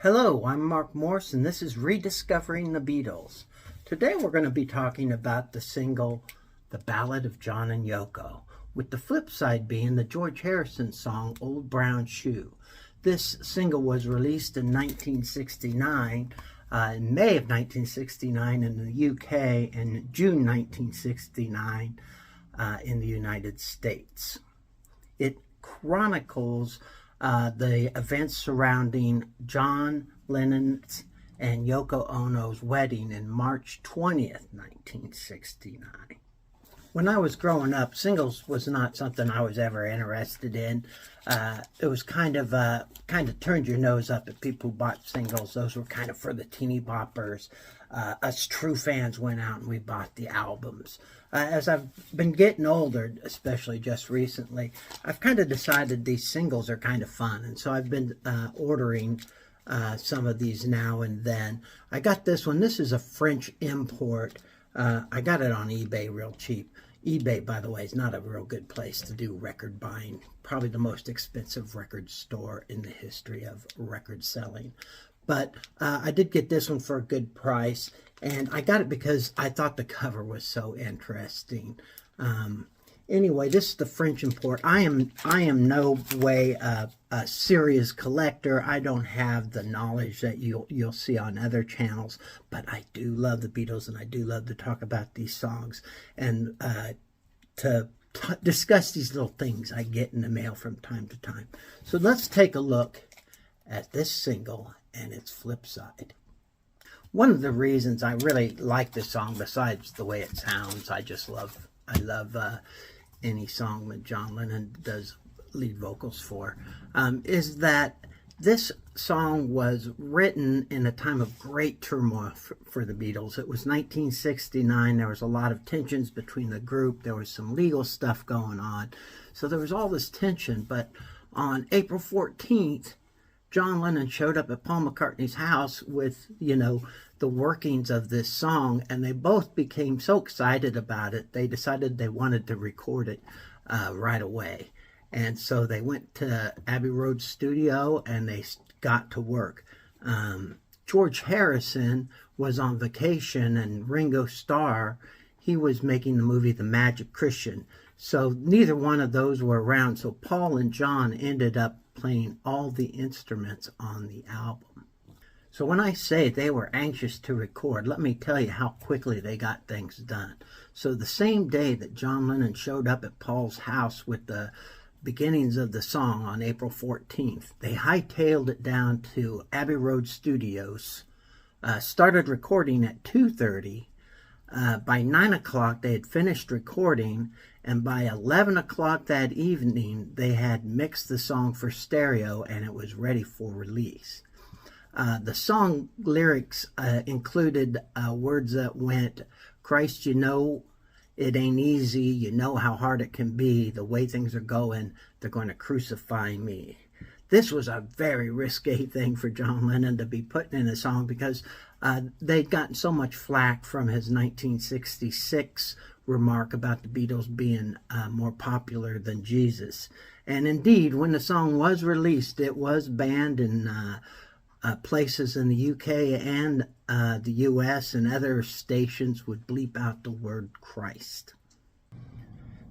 Hello, I'm Mark Morse, and this is Rediscovering the Beatles. Today we're going to be talking about the single, The Ballad of John and Yoko, with the flip side being the George Harrison song, Old Brown Shoe. This single was released in 1969, in May of 1969 in the UK, and June 1969 in the United States. It chronicles the events surrounding John Lennon's and Yoko Ono's wedding in March 20th, 1969. When I was growing up, singles was not something I was ever interested in. It was kind of turned your nose up at people who bought singles. Those were kind of for the teeny boppers. Us true fans went out and we bought the albums. As I've been getting older, especially just recently, I've kind of decided these singles are kind of fun. And so I've been ordering some of these now and then. I got this one. This is a French import. I got it on eBay real cheap. eBay, by the way, is not a real good place to do record buying. Probably the most expensive record store in the history of record selling. But I did get this one for a good price, and I got it because I thought the cover was so interesting. Anyway, this is the French import. I am no way a serious collector. I don't have the knowledge that you'll see on other channels, but I do love the Beatles, and I do love to talk about these songs and to discuss these little things I get in the mail from time to time. So let's take a look at this single and its flip side. One of the reasons I really like this song, besides the way it sounds, I love any song that John Lennon does lead vocals for, is that this song was written in a time of great turmoil for the Beatles. It was 1969. There was a lot of tensions between the group. There was some legal stuff going on. So there was all this tension. But on April 14th, John Lennon showed up at Paul McCartney's house with, the workings of this song, and they both became so excited about it, they decided they wanted to record it right away. And so they went to Abbey Road studio and they got to work. George Harrison was on vacation, and Ringo Starr, he was making the movie The Magic Christian. So neither one of those were around. So Paul and John ended up playing all the instruments on the album. So when I say they were anxious to record, let me tell you how quickly they got things done. So the same day that John Lennon showed up at Paul's house with the beginnings of the song on April 14th, they hightailed it down to Abbey Road Studios, started recording at 2:30. By 9 o'clock, they had finished recording, and by 11 o'clock that evening, they had mixed the song for stereo, and it was ready for release. The song lyrics included words that went, "Christ, you know it ain't easy, you know how hard it can be, the way things are going, they're going to crucify me." This was a very risque thing for John Lennon to be putting in a song, because they'd gotten so much flack from his 1966 remark about the Beatles being more popular than Jesus. And indeed, when the song was released, it was banned in places in the UK and the US, and other stations would bleep out the word Christ.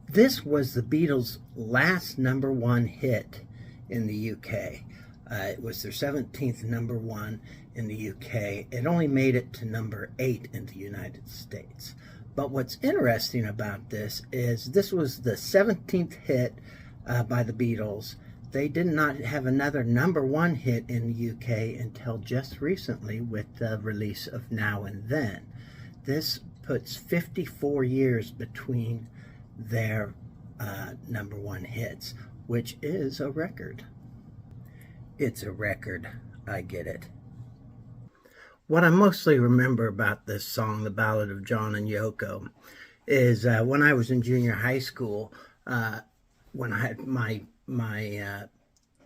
This was the Beatles' last #1 hit in the UK. It was their 17th #1 in the UK. It only made it to #8 in the United States. But what's interesting about this is this was the 17th hit by the Beatles. They did not have another #1 hit in the UK until just recently with the release of Now and Then. This puts 54 years between their #1 hits, which is a record. It's a record. I get it. What I mostly remember about this song, The Ballad of John and Yoko, is when I was in junior high school, when I had my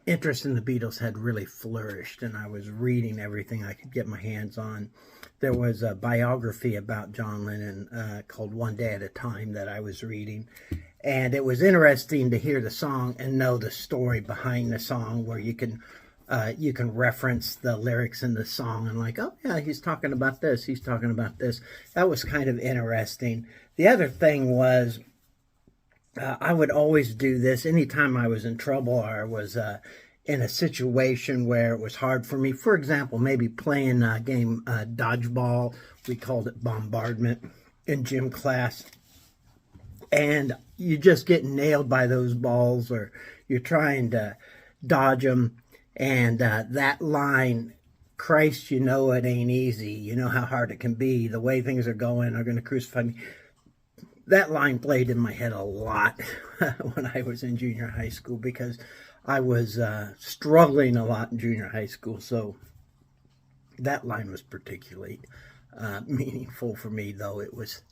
interest in the Beatles had really flourished, and I was reading everything I could get my hands on. There was a biography about John Lennon called One Day at a Time that I was reading, and it was interesting to hear the song and know the story behind the song, where you can you can reference the lyrics in the song and like, oh yeah, he's talking about this, he's talking about this. That was kind of interesting. The other thing was, I would always do this anytime I was in trouble or was in a situation where it was hard for me. For example, maybe playing a game, dodgeball. We called it bombardment in gym class. And you just get nailed by those balls, or you're trying to dodge them. And that line, Christ, you know it ain't easy. You know how hard it can be. The way things are going are going to crucify me. That line played in my head a lot when I was in junior high school, because I was struggling a lot in junior high school. So that line was particularly meaningful for me, though it was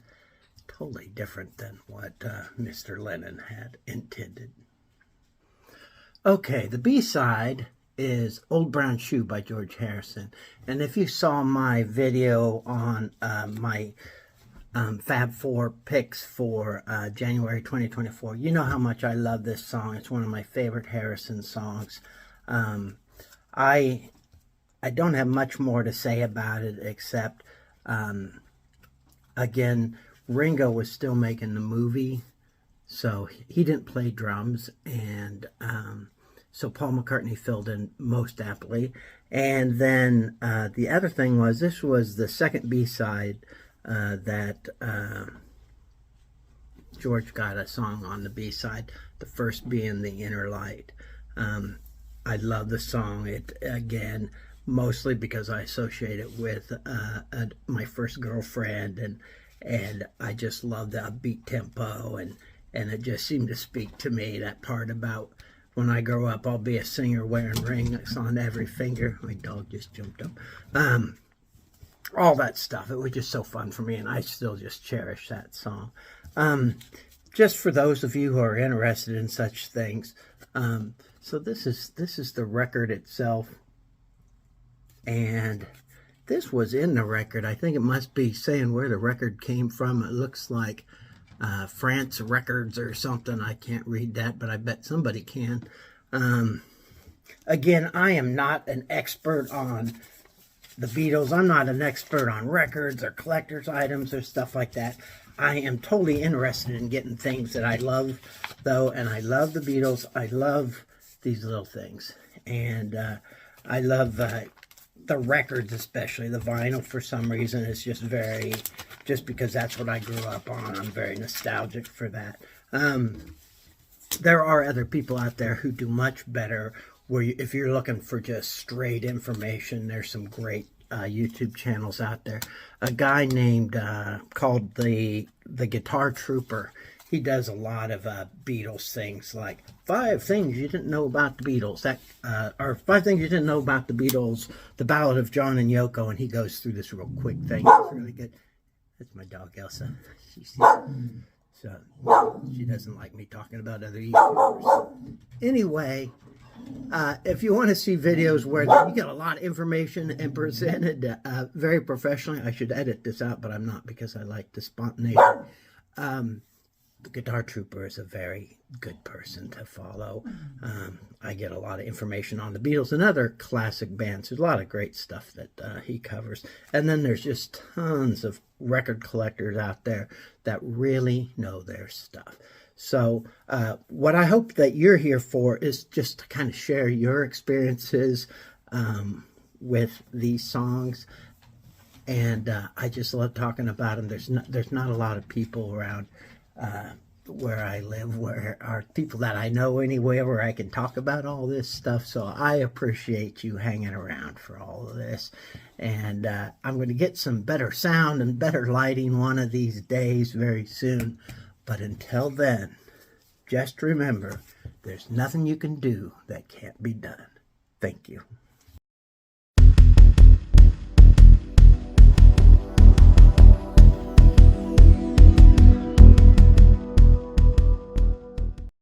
totally different than what Mr. Lennon had intended. Okay, the B-side is Old Brown Shoe by George Harrison. And if you saw my video on my Fab 4 picks for January 2024, you know how much I love this song. It's one of my favorite Harrison songs. I don't have much more to say about it, except again, Ringo was still making the movie, so he didn't play drums, and so Paul McCartney filled in most aptly. And then the other thing was, this was the second B-side that George got a song on the B-side, the first being The Inner Light. I love the song, it again, mostly because I associate it with my first girlfriend, and I just love the upbeat tempo, and it just seemed to speak to me, that part about when I grow up, I'll be a singer wearing rings on every finger. My dog just jumped up. All that stuff. It was just so fun for me, and I still just cherish that song. Just for those of you who are interested in such things, so this is the record itself, and this was in the record. I think it must be saying where the record came from. It looks like France Records or something. I can't read that, but I bet somebody can. Again, I am not an expert on the Beatles. I'm not an expert on records or collector's items or stuff like that. I am totally interested in getting things that I love, though, and I love the Beatles. I love these little things, and I love the records, especially the vinyl. For some reason, it's just just because that's what I grew up on, I'm very nostalgic for that. There are other people out there who do much better, where if you're looking for just straight information, there's some great YouTube channels out there. A guy named called the Guitar Trooper. He does a lot of Beatles things, like 5 things you didn't know about the Beatles, or 5 things you didn't know about the Beatles, the Ballad of John and Yoko, and he goes through this real quick thing. It's really good. That's my dog Elsa. She doesn't like me talking about other YouTubers. Anyway, if you want to see videos where you get a lot of information and presented very professionally, I should edit this out, but I'm not, because I like the spontaneity. The Guitar Trooper is a very good person to follow. I get a lot of information on the Beatles and other classic bands. There's a lot of great stuff that he covers. And then there's just tons of record collectors out there that really know their stuff. So what I hope that you're here for is just to kind of share your experiences with these songs. And I just love talking about them. There's not a lot of people around where I live, where are people that I know anyway, where I can talk about all this stuff. So I appreciate you hanging around for all of this. And I'm going to get some better sound and better lighting one of these days very soon. But until then, just remember, there's nothing you can do that can't be done. Thank you.